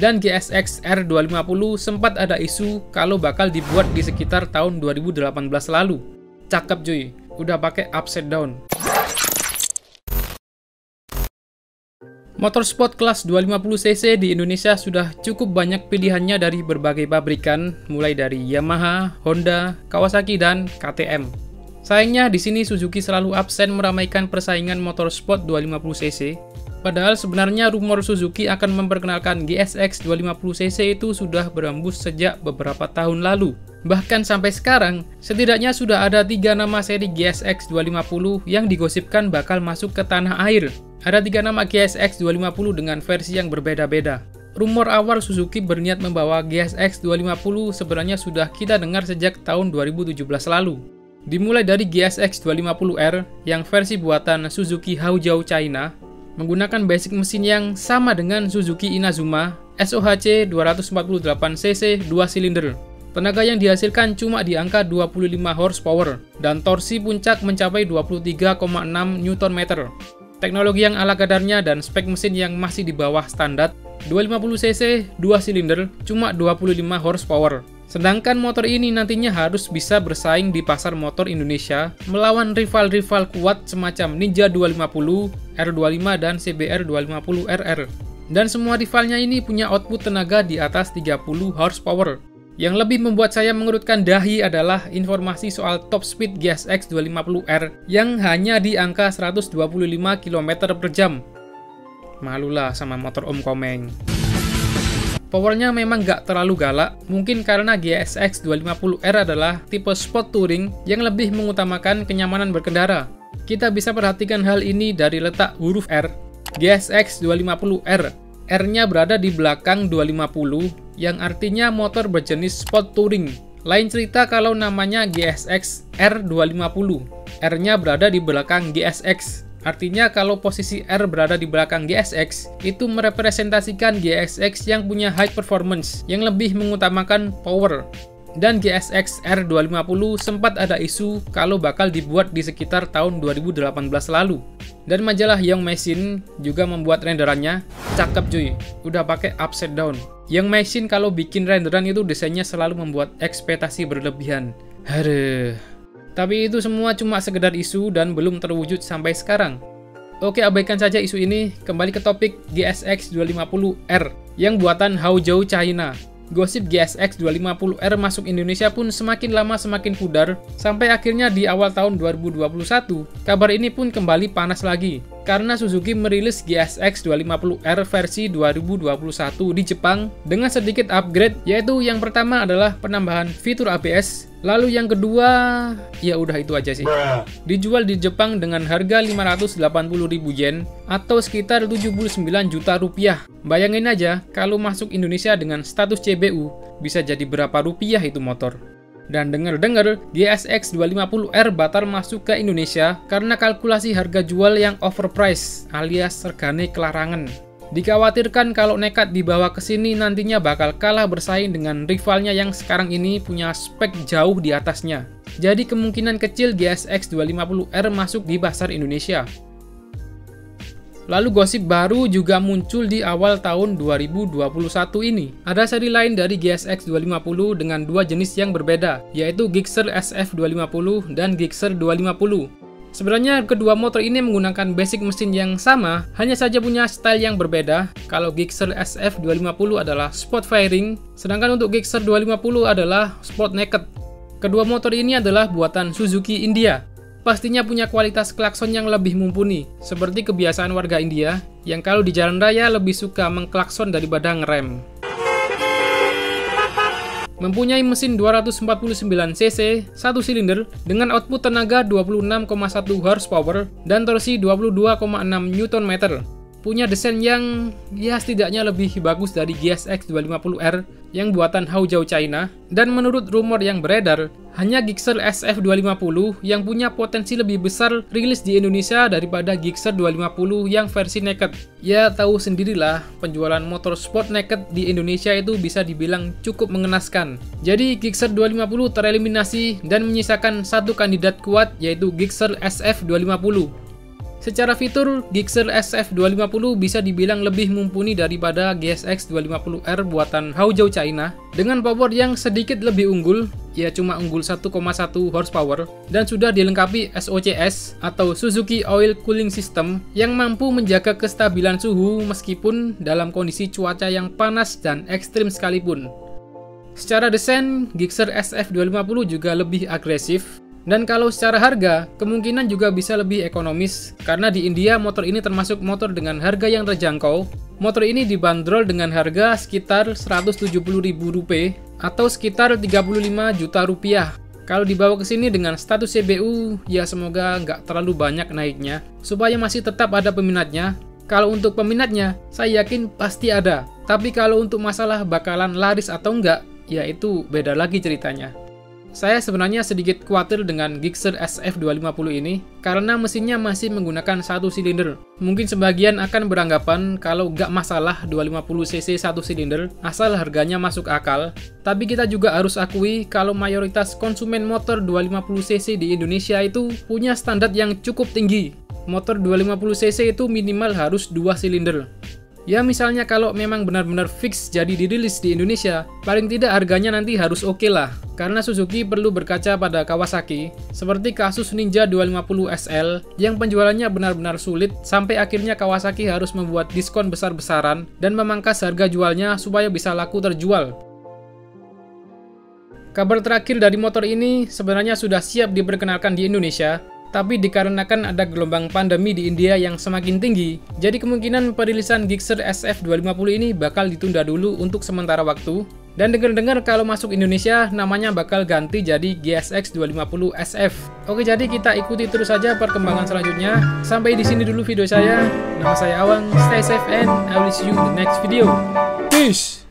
dan GSX R250 sempat ada isu kalau bakal dibuat di sekitar tahun 2018 lalu. Cakep cuy, udah pakai upside down. Motorsport kelas 250cc di Indonesia sudah cukup banyak pilihannya dari berbagai pabrikan, mulai dari Yamaha, Honda, Kawasaki, dan KTM. Sayangnya di sini Suzuki selalu absen meramaikan persaingan motorsport 250cc. Padahal sebenarnya rumor Suzuki akan memperkenalkan GSX 250cc itu sudah berembus sejak beberapa tahun lalu. Bahkan sampai sekarang, setidaknya sudah ada 3 nama seri GSX 250 yang digosipkan bakal masuk ke tanah air. Ada 3 nama GSX 250 dengan versi yang berbeda-beda. Rumor awal Suzuki berniat membawa GSX 250 sebenarnya sudah kita dengar sejak tahun 2017 lalu. Dimulai dari GSX 250R yang versi buatan Suzuki Haojao China, menggunakan basic mesin yang sama dengan Suzuki Inazuma SOHC 248cc 2 silinder. Tenaga yang dihasilkan cuma di angka 25 horsepower dan torsi puncak mencapai 23,6 Nm. Teknologi yang ala kadarnya dan spek mesin yang masih di bawah standar, 250cc 2 silinder cuma 25 horsepower. Sedangkan motor ini nantinya harus bisa bersaing di pasar motor Indonesia melawan rival-rival kuat semacam Ninja 250, R25, dan CBR 250RR. Dan semua rivalnya ini punya output tenaga di atas 30 horsepower. Yang lebih membuat saya mengerutkan dahi adalah informasi soal top speed GSX 250R yang hanya di angka 125 km per jam. Malulah sama motor Om Komeng. Powernya memang gak terlalu galak, mungkin karena GSX 250R adalah tipe sport touring yang lebih mengutamakan kenyamanan berkendara. Kita bisa perhatikan hal ini dari letak huruf R. GSX 250R, R-nya berada di belakang 250, yang artinya motor berjenis sport touring. Lain cerita kalau namanya GSX R250, R-nya berada di belakang GSX. Artinya kalau posisi R berada di belakang GSX, itu merepresentasikan GSX yang punya high performance, yang lebih mengutamakan power. Dan GSX R250 sempat ada isu kalau bakal dibuat di sekitar tahun 2018 lalu. Dan majalah Young Machine juga membuat renderannya. Cakep cuy, udah pakai upside down. Young Machine kalau bikin renderan itu desainnya selalu membuat ekspektasi berlebihan. Haduh. Tapi itu semua cuma sekedar isu dan belum terwujud sampai sekarang. Oke, abaikan saja isu ini, kembali ke topik GSX 250R yang buatan Haojao China. Gosip GSX 250R masuk Indonesia pun semakin lama semakin pudar, sampai akhirnya di awal tahun 2021, kabar ini pun kembali panas lagi. Karena Suzuki merilis GSX 250R versi 2021 di Jepang dengan sedikit upgrade, yaitu yang pertama adalah penambahan fitur ABS, lalu yang kedua, ya udah itu aja sih. Dijual di Jepang dengan harga 580.000 yen atau sekitar 79 juta rupiah. Bayangin aja kalau masuk Indonesia dengan status CBU, bisa jadi berapa rupiah itu motor. Dan dengar-dengar GSX 250R batal masuk ke Indonesia karena kalkulasi harga jual yang overpriced alias regane kelarangan. Dikhawatirkan kalau nekat dibawa ke sini nantinya bakal kalah bersaing dengan rivalnya yang sekarang ini punya spek jauh di atasnya. Jadi kemungkinan kecil GSX 250R masuk di pasar Indonesia. Lalu gosip baru juga muncul di awal tahun 2021 ini. Ada seri lain dari GSX 250 dengan dua jenis yang berbeda, yaitu Gixxer SF250 dan Gixxer 250. Sebenarnya kedua motor ini menggunakan basic mesin yang sama, hanya saja punya style yang berbeda. Kalau Gixxer SF250 adalah sport fairing, sedangkan untuk Gixxer 250 adalah sport naked. Kedua motor ini adalah buatan Suzuki India. Pastinya punya kualitas klakson yang lebih mumpuni, seperti kebiasaan warga India, yang kalau di jalan raya lebih suka mengklakson daripada ngerem. Mempunyai mesin 249cc, 1 silinder, dengan output tenaga 26,1 horsepower, dan torsi 22,6 Nm. Punya desain yang ya setidaknya lebih bagus dari GSX 250R yang buatan Haojao China, dan menurut rumor yang beredar, hanya Gixxer SF250 yang punya potensi lebih besar rilis di Indonesia daripada Gixxer 250 yang versi naked. Ya tahu sendirilah, penjualan motor sport naked di Indonesia itu bisa dibilang cukup mengenaskan. Jadi Gixxer 250 tereliminasi dan menyisakan satu kandidat kuat, yaitu Gixxer SF250. Secara fitur, Gixxer SF250 bisa dibilang lebih mumpuni daripada GSX 250R buatan Haozhou China dengan power yang sedikit lebih unggul, ya cuma unggul 1,1 horsepower, dan sudah dilengkapi SOCS atau Suzuki Oil Cooling System yang mampu menjaga kestabilan suhu meskipun dalam kondisi cuaca yang panas dan ekstrim sekalipun. Secara desain, Gixxer SF250 juga lebih agresif. Dan kalau secara harga, kemungkinan juga bisa lebih ekonomis, karena di India motor ini termasuk motor dengan harga yang terjangkau. Motor ini dibanderol dengan harga sekitar Rp170.000 atau sekitar 35 juta rupiah. Kalau dibawa ke sini dengan status CBU, ya semoga nggak terlalu banyak naiknya, supaya masih tetap ada peminatnya. Kalau untuk peminatnya, saya yakin pasti ada. Tapi kalau untuk masalah bakalan laris atau enggak, ya itu beda lagi ceritanya. Saya sebenarnya sedikit khawatir dengan Gixxer SF250 ini karena mesinnya masih menggunakan 1 silinder. Mungkin sebagian akan beranggapan kalau nggak masalah 250cc 1 silinder asal harganya masuk akal. Tapi kita juga harus akui kalau mayoritas konsumen motor 250cc di Indonesia itu punya standar yang cukup tinggi. Motor 250cc itu minimal harus 2 silinder. Ya misalnya kalau memang benar-benar fix jadi dirilis di Indonesia, paling tidak harganya nanti harus oke lah. Karena Suzuki perlu berkaca pada Kawasaki, seperti kasus Ninja 250 SL yang penjualannya benar-benar sulit sampai akhirnya Kawasaki harus membuat diskon besar-besaran dan memangkas harga jualnya supaya bisa laku terjual. Kabar terakhir dari motor ini sebenarnya sudah siap diperkenalkan di Indonesia, tapi dikarenakan ada gelombang pandemi di India yang semakin tinggi, jadi kemungkinan perilisan Gixxer SF250 ini bakal ditunda dulu untuk sementara waktu. Dan dengar-dengar kalau masuk Indonesia namanya bakal ganti jadi GSX 250 SF. Oke, jadi kita ikuti terus saja perkembangan selanjutnya. Sampai di sini dulu video saya. Nama saya Awang, stay safe and I will see you in the next video. Peace!